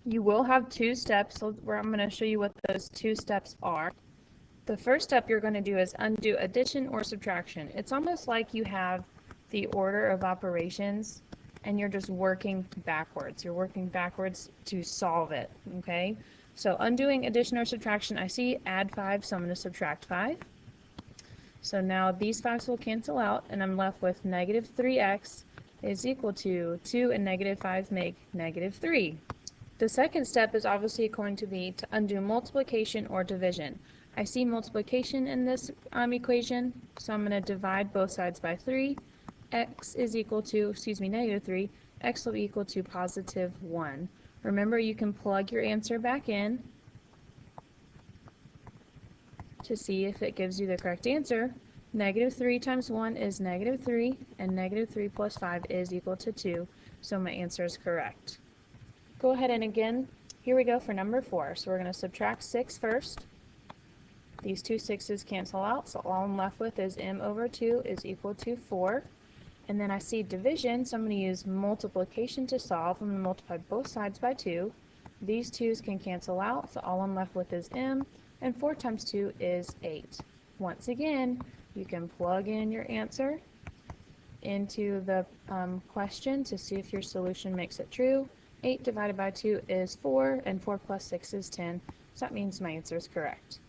You will have two steps where I'm going to show you what those two steps are. The first step you're going to do is undo addition or subtraction. It's almost like you have the order of operations and you're just working backwards. You're working backwards to solve it, okay? So undoing addition or subtraction, I see add 5, so I'm going to subtract 5. So now these 5's will cancel out and I'm left with negative 3x is equal to 2 and negative 5 make negative 3. The second step is obviously going to be to undo multiplication or division. I see multiplication in this equation, so I'm going to divide both sides by 3. X is equal to, negative 3. X will be equal to positive 1. Remember, you can plug your answer back in to see if it gives you the correct answer. Negative 3 times 1 is negative 3, and negative 3 plus 5 is equal to 2, so my answer is correct. Go ahead and again, here we go for number 4. So we're going to subtract 6 first. These two 6's cancel out, so all I'm left with is m over 2 is equal to 4. And then I see division, so I'm going to use multiplication to solve. I'm going to multiply both sides by 2. These 2's can cancel out, so all I'm left with is m, and 4 times 2 is 8. Once again, you can plug in your answer into the question to see if your solution makes it true. 8 divided by 2 is 4, and 4 plus 6 is 10, so that means my answer is correct.